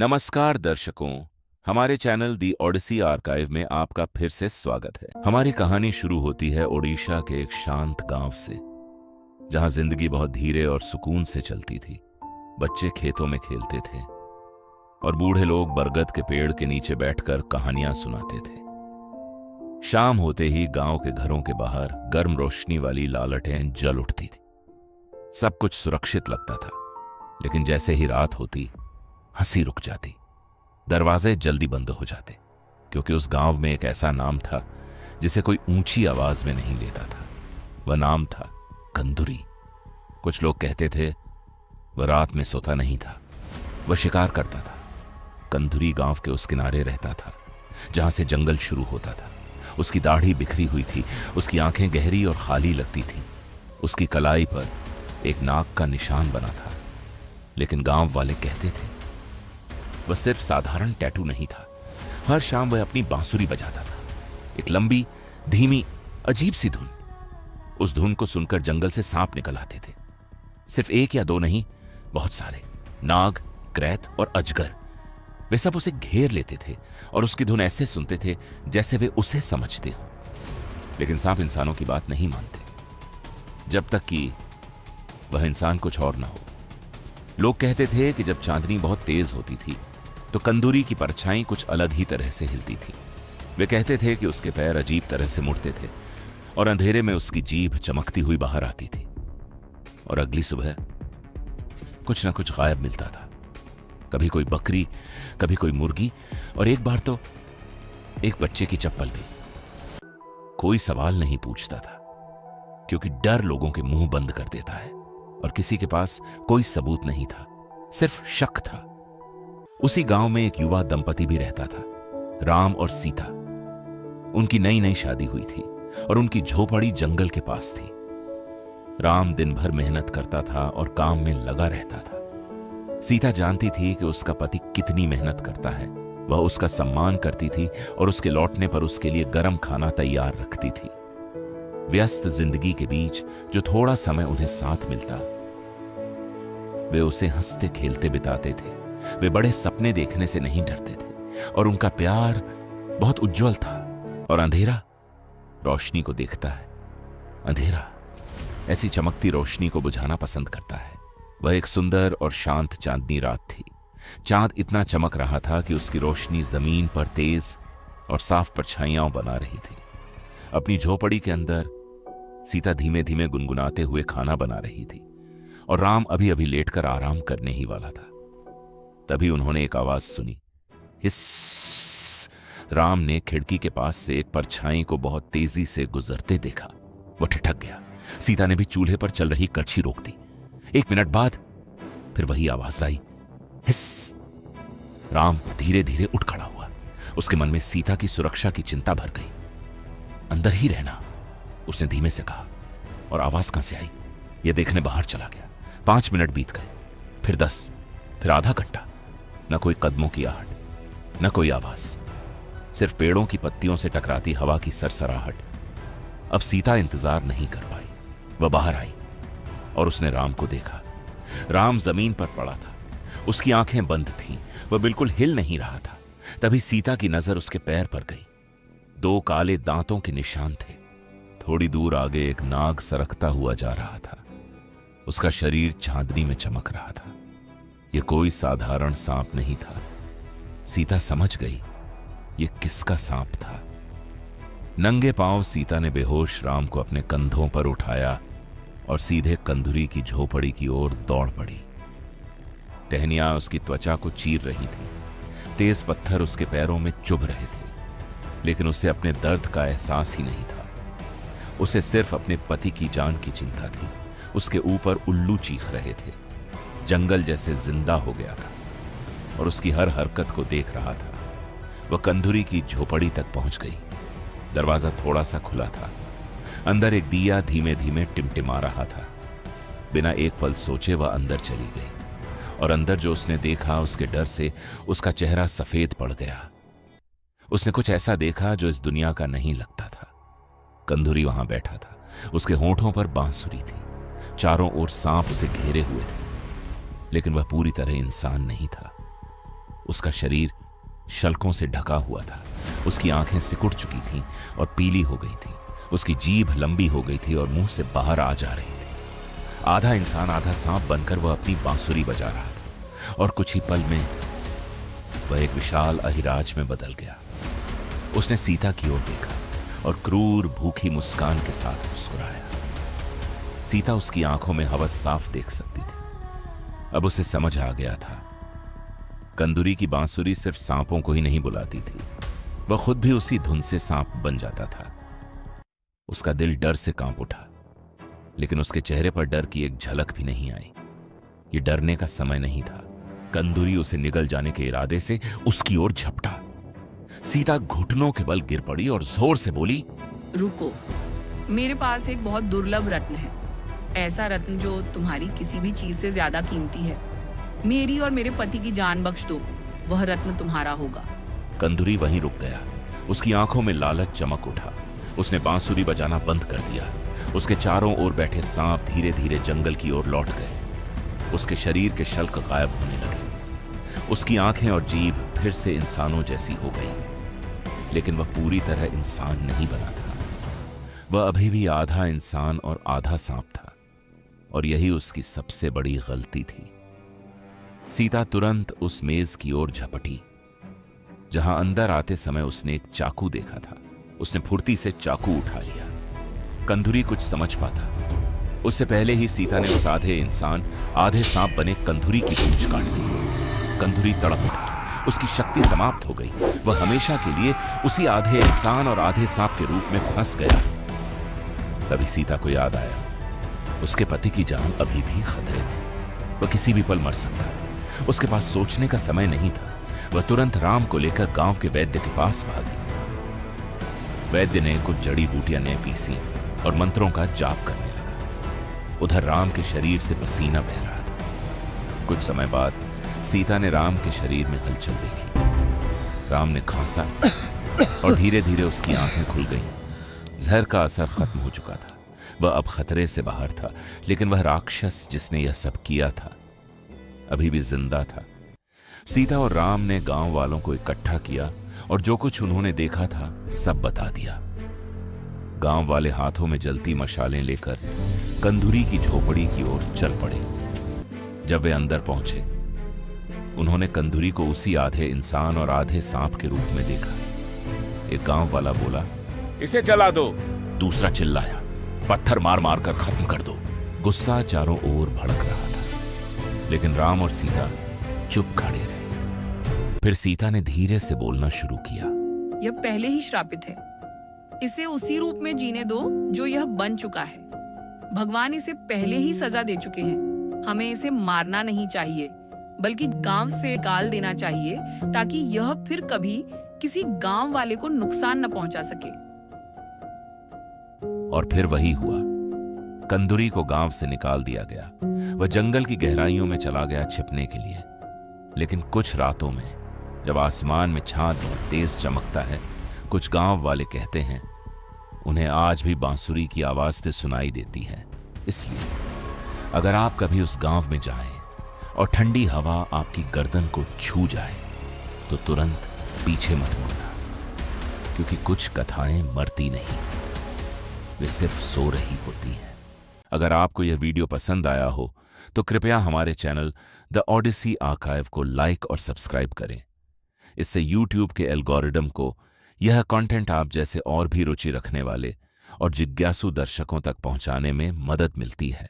नमस्कार दर्शकों, हमारे चैनल दी ओडिसी आर्काइव में आपका फिर से स्वागत है। हमारी कहानी शुरू होती है ओडिशा के एक शांत गांव से, जहां जिंदगी बहुत धीरे और सुकून से चलती थी। बच्चे खेतों में खेलते थे और बूढ़े लोग बरगद के पेड़ के नीचे बैठकर कहानियां सुनाते थे। शाम होते ही गांव के घरों के बाहर गर्म रोशनी वाली लालटें जल उठती थी। सब कुछ सुरक्षित लगता था, लेकिन जैसे ही रात होती हंसी रुक जाती, दरवाजे जल्दी बंद हो जाते, क्योंकि उस गांव में एक ऐसा नाम था जिसे कोई ऊंची आवाज में नहीं लेता था। वह नाम था कंदुरी। कुछ लोग कहते थे वह रात में सोता नहीं था, वह शिकार करता था। कंदुरी गांव के उस किनारे रहता था जहां से जंगल शुरू होता था। उसकी दाढ़ी बिखरी हुई थी, उसकी आंखें गहरी और खाली लगती थीं। उसकी कलाई पर एक नाग का निशान बना था, लेकिन गांव वाले कहते थे वह सिर्फ साधारण टैटू नहीं था। हर शाम वह अपनी बांसुरी बजाता था, एक लंबी, धीमी, अजीब सी धुन। उस धुन को सुनकर जंगल से सांप निकल आते थे। सिर्फ एक या दो नहीं, बहुत सारे नाग, क्रैत और अजगर। वे सब उसे घेर लेते थे और उसकी धुन ऐसे सुनते थे जैसे वे उसे समझते हो। लेकिन सांप इंसानों की बात नहीं मानते, जब तक कि वह इंसान कुछ और ना हो। लोग कहते थे कि जब चांदनी बहुत तेज होती थी तो कंदूरी की परछाई कुछ अलग ही तरह से हिलती थी। वे कहते थे कि उसके पैर अजीब तरह से मुड़ते थे और अंधेरे में उसकी जीभ चमकती हुई बाहर आती थी। और अगली सुबह कुछ ना कुछ गायब मिलता था। कभी कोई बकरी, कभी कोई मुर्गी, और एक बार तो एक बच्चे की चप्पल भी। कोई सवाल नहीं पूछता था, क्योंकि डर लोगों के मुंह बंद कर देता है, और किसी के पास कोई सबूत नहीं था, सिर्फ शक था। उसी गांव में एक युवा दंपति भी रहता था, राम और सीता। उनकी नई नई शादी हुई थी और उनकी झोपड़ी जंगल के पास थी। राम दिन भर मेहनत करता था और काम में लगा रहता था। सीता जानती थी कि उसका पति कितनी मेहनत करता है। वह उसका सम्मान करती थी और उसके लौटने पर उसके लिए गर्म खाना तैयार रखती थी। व्यस्त जिंदगी के बीच जो थोड़ा समय उन्हें साथ मिलता, वे उसे हंसते खेलते बिताते थे। वे बड़े सपने देखने से नहीं डरते थे और उनका प्यार बहुत उज्जवल था। और अंधेरा रोशनी को देखता है, अंधेरा ऐसी चमकती रोशनी को बुझाना पसंद करता है। वह एक सुंदर और शांत चांदनी रात थी। चांद इतना चमक रहा था कि उसकी रोशनी जमीन पर तेज और साफ परछाइयां बना रही थी। अपनी झोपड़ी के अंदर सीता धीमे धीमे गुनगुनाते हुए खाना बना रही थी और राम अभी अभी लेटकर आराम करने ही वाला था। तभी उन्होंने एक आवाज सुनी, हिस्स। राम ने खिड़की के पास से एक परछाई को बहुत तेजी से गुजरते देखा। वह ठिठक गया। सीता ने भी चूल्हे पर चल रही कड़छी रोक दी। 1 मिनट बाद फिर वही आवाज आई, हिस्स। राम धीरे धीरे उठ खड़ा हुआ। उसके मन में सीता की सुरक्षा की चिंता भर गई। अंदर ही रहना, उसने धीमे से कहा। और आवाज कहां से आई, यह देखने बाहर चला गया। 5 मिनट बीत गए, फिर 10, फिर आधा घंटा। न कोई कदमों की आहट, न कोई आवाज, सिर्फ पेड़ों की पत्तियों से टकराती हवा की सरसराहट। अब सीता इंतजार नहीं कर पाई। वह बाहर आई और उसने राम को देखा। राम जमीन पर पड़ा था, उसकी आंखें बंद थीं, वह बिल्कुल हिल नहीं रहा था। तभी सीता की नजर उसके पैर पर गई। 2 काले दांतों के निशान थे। थोड़ी दूर आगे एक नाग सरकता हुआ जा रहा था। उसका शरीर चांदनी में चमक रहा था। यह कोई साधारण सांप नहीं था। सीता समझ गई यह किसका सांप था। नंगे पांव सीता ने बेहोश राम को अपने कंधों पर उठाया और सीधे कंदुरी की झोपड़ी की ओर दौड़ पड़ी। टहनियां उसकी त्वचा को चीर रही थी। तेज पत्थर उसके पैरों में चुभ रहे थे, लेकिन उसे अपने दर्द का एहसास ही नहीं था। उसे सिर्फ अपने पति की जान की चिंता थी। उसके ऊपर उल्लू चीख रहे थे। जंगल जैसे जिंदा हो गया था और उसकी हर हरकत को देख रहा था। वह कंदुरी की झोपड़ी तक पहुंच गई। दरवाजा थोड़ा सा खुला था। अंदर एक दिया धीमे धीमे टिमटिमा रहा था। बिना एक पल सोचे वह अंदर चली गई और अंदर जो उसने देखा, उसके डर से उसका चेहरा सफेद पड़ गया। उसने कुछ ऐसा देखा जो इस दुनिया का नहीं लगता था। कंदुरी वहां बैठा था, उसके होंठों पर बांसुरी थी। चारों ओर सांप उसे घेरे हुए थे, लेकिन वह पूरी तरह इंसान नहीं था। उसका शरीर शल्कों से ढका हुआ था। उसकी आंखें सिकुड़ चुकी थीं और पीली हो गई थीं। उसकी जीभ लंबी हो गई थी और मुंह से बाहर आ जा रही थी। आधा इंसान आधा सांप बनकर वह अपनी बांसुरी बजा रहा था और कुछ ही पल में वह एक विशाल अहिराज में बदल गया। उसने सीता की ओर देखा और क्रूर भूखी मुस्कान के साथ मुस्कुराया। सीता उसकी आंखों में हवस साफ देख सकती थी। अब उसे समझ आ गया था, कंदूरी की बांसुरी सिर्फ सांपों को ही नहीं बुलाती थी, वह खुद भी उसी धुन से सांप बन जाता था। उसका दिल डर से कांप उठा, लेकिन उसके चेहरे पर डर की एक झलक भी नहीं आई। यह डरने का समय नहीं था। कंदूरी उसे निगल जाने के इरादे से उसकी ओर झपटा। सीता घुटनों के बल गिर पड़ी और जोर से बोली, रुको, मेरे पास एक बहुत दुर्लभ रत्न है, ऐसा रत्न जो तुम्हारी किसी भी चीज से ज्यादा कीमती है। मेरी और मेरे पति की जान बख्श दो, वह रत्न तुम्हारा होगा। कंदूरी वहीं रुक गया। उसकी आंखों में लालच चमक उठा। उसने बांसुरी बजाना बंद कर दिया। उसके चारों ओर बैठे सांप धीरे धीरे जंगल की ओर लौट गए। उसके शरीर के शल्क गायब होने लगे। उसकी आंखें और जीभ फिर से इंसानों जैसी हो गई, लेकिन वह पूरी तरह इंसान नहीं बना था। वह अभी भी आधा इंसान और आधा सांप था, और यही उसकी सबसे बड़ी गलती थी। सीता तुरंत उस मेज की ओर झपटी जहां अंदर आते समय उसने एक चाकू देखा था। उसने फुर्ती से चाकू उठा लिया। कंदूरी कुछ समझ पाता उससे पहले ही सीता ने उस आधे इंसान आधे सांप बने कंदूरी की पूंछ काट दी। कंदूरी तड़प उठा। उसकी शक्ति समाप्त हो गई। वह हमेशा के लिए उसी आधे इंसान और आधे सांप के रूप में फंस गया। तभी सीता को याद आया, उसके पति की जान अभी भी खतरे में। वह किसी भी पल मर सकता है। उसके पास सोचने का समय नहीं था। वह तुरंत राम को लेकर गांव के वैद्य के पास भागी। वैद्य ने कुछ जड़ी बूटियां ने पीसी और मंत्रों का जाप करने लगा। उधर राम के शरीर से पसीना बह रहा था। कुछ समय बाद सीता ने राम के शरीर में हलचल देखी। राम ने खांसा और धीरे धीरे उसकी आंखें खुल गईं। जहर का असर खत्म हो चुका था। वह अब खतरे से बाहर था, लेकिन वह राक्षस जिसने यह सब किया था अभी भी जिंदा था। सीता और राम ने गांव वालों को इकट्ठा किया और जो कुछ उन्होंने देखा था सब बता दिया। गांव वाले हाथों में जलती मशालें लेकर कंदूरी की झोपड़ी की ओर चल पड़े। जब वे अंदर पहुंचे, उन्होंने कंदूरी को उसी आधे इंसान और आधे सांप के रूप में देखा। एक गांव वाला बोला, इसे जला दो। दूसरा चिल्लाया, पत्थर मार मार कर खत्म कर दो। गुस्सा चारों ओर भड़क रहा था, लेकिन राम और सीता चुप खड़े रहे। फिर सीता ने धीरे से बोलना शुरू किया, यह पहले ही श्रापित है, इसे उसी रूप में जीने दो जो यह बन चुका है। भगवान इसे पहले ही सजा दे चुके हैं। हमें इसे मारना नहीं चाहिए, बल्कि गांव से निकाल देना चाहिए, ताकि यह फिर कभी किसी गांव वाले को नुकसान न पहुंचा सके। और फिर वही हुआ। कंदूरी को गांव से निकाल दिया गया। वह जंगल की गहराइयों में चला गया छिपने के लिए। लेकिन कुछ रातों में जब आसमान में चांद बहुत तेज चमकता है, कुछ गांव वाले कहते हैं उन्हें आज भी बांसुरी की आवाज से सुनाई देती है। इसलिए अगर आप कभी उस गांव में जाएं और ठंडी हवा आपकी गर्दन को छू जाए तो तुरंत पीछे मत मुड़ना, क्योंकि कुछ कथाएं मरती नहीं, वे सिर्फ सो रही होती हैं। अगर आपको यह वीडियो पसंद आया हो तो कृपया हमारे चैनल द ओडिसी आर्काइव को लाइक और सब्सक्राइब करें। इससे YouTube के एल्गोरिदम को यह कंटेंट आप जैसे और भी रुचि रखने वाले और जिज्ञासु दर्शकों तक पहुंचाने में मदद मिलती है।